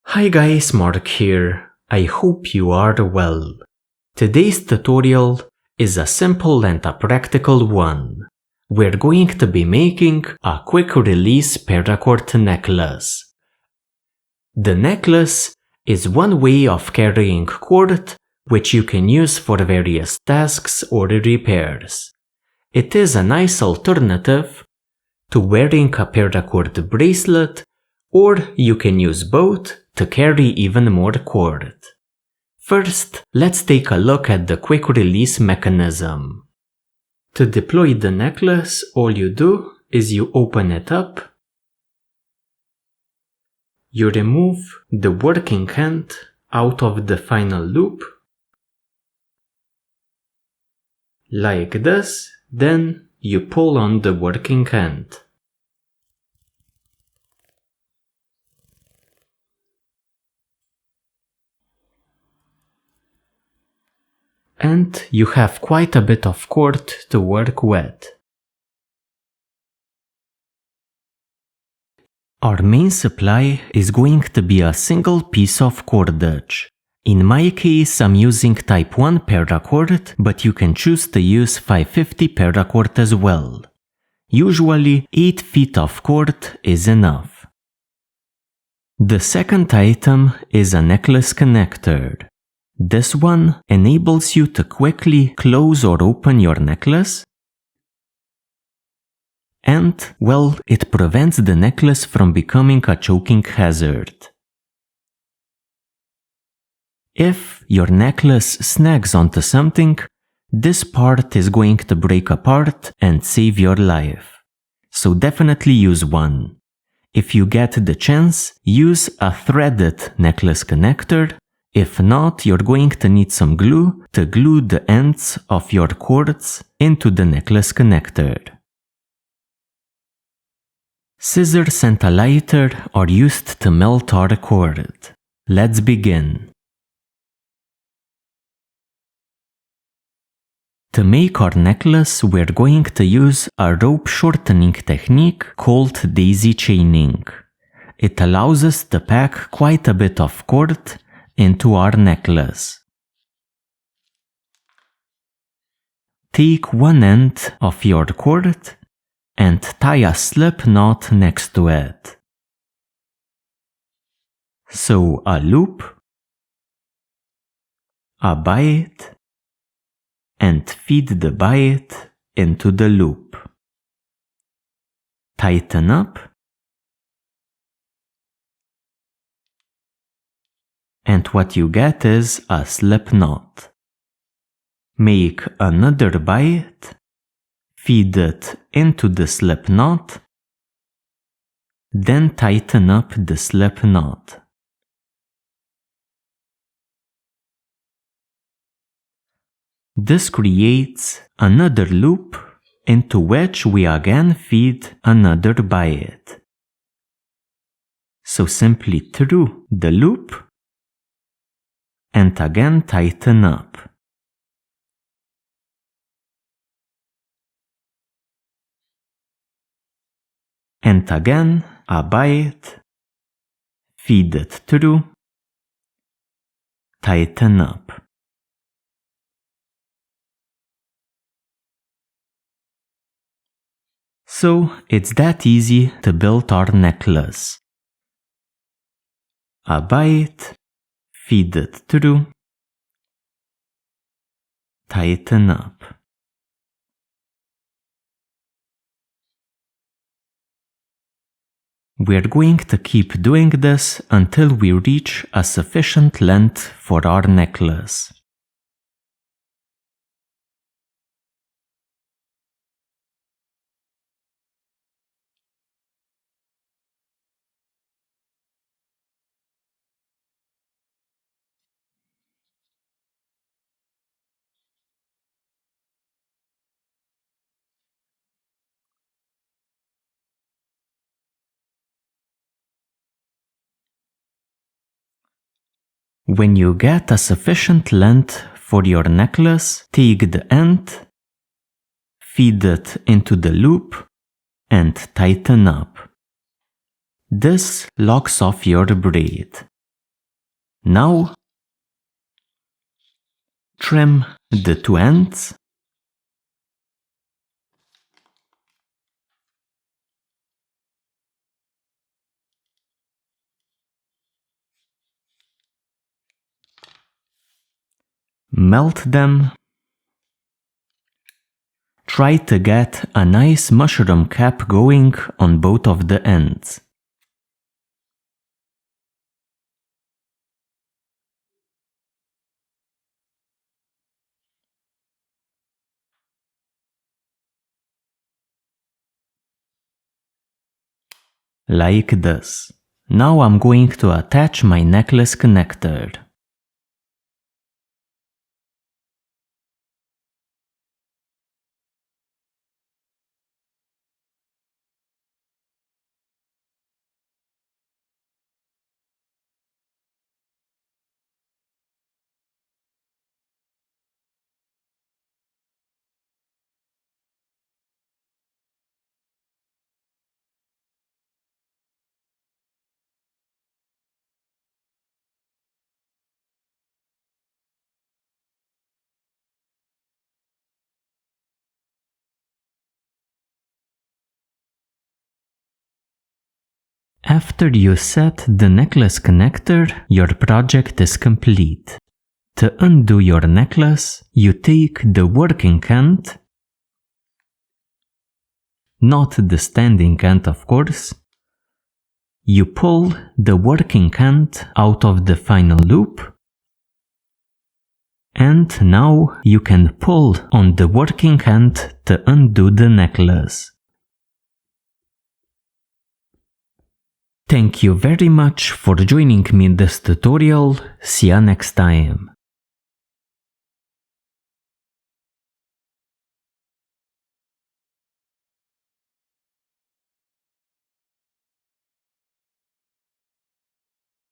Hi guys, Mark here. I hope you are well. Today's tutorial is a simple and a practical one. We're going to be making a quick release paracord necklace. The necklace is one way of carrying cord which you can use for various tasks or repairs. It is a nice alternative to wearing a paracord bracelet, or you can use both to carry even more cord. First, let's take a look at the quick release mechanism. To deploy the necklace, all you do is you open it up, you remove the working end out of the final loop, like this, then you pull on the working end. And you have quite a bit of cord to work with. Our main supply is going to be a single piece of cordage. In my case, I'm using type 1 paracord, but you can choose to use 550 paracord as well. Usually, 8 feet of cord is enough. The second item is a necklace connector. This one enables you to quickly close or open your necklace, and, well, it prevents the necklace from becoming a choking hazard. If your necklace snags onto something, this part is going to break apart and save your life. So definitely use one. If you get the chance, use a threaded necklace connector. If not, you're going to need some glue to glue the ends of your cords into the necklace connector. Scissors and a lighter are used to melt our cord. Let's begin. To make our necklace, we're going to use a rope shortening technique called daisy chaining. It allows us to pack quite a bit of cord into our necklace. Take one end of your cord and tie a slip knot next to it. So a loop, a bight, and feed the bight into the loop. Tighten up, and what you get is a slip knot. Make another bight, feed it into the slip knot, then tighten up the slip knot. This creates another loop into which we again feed another bight. So simply through the loop and again tighten up. And again a bight, feed it through, tighten up. So it's that easy to build our necklace. A bight, feed it through, tighten up. We're going to keep doing this until we reach a sufficient length for our necklace. When you get a sufficient length for your necklace, take the end, feed it into the loop, and tighten up. This locks off your braid. Now, trim the two ends. Melt them. Try to get a nice mushroom cap going on both of the ends. Like this. Now I'm going to attach my necklace connector. After you set the necklace connector, your project is complete. To undo your necklace, you take the working end, not the standing end of course. You pull the working end out of the final loop, and now you can pull on the working end to undo the necklace. Thank you very much for joining me in this tutorial. See you next time.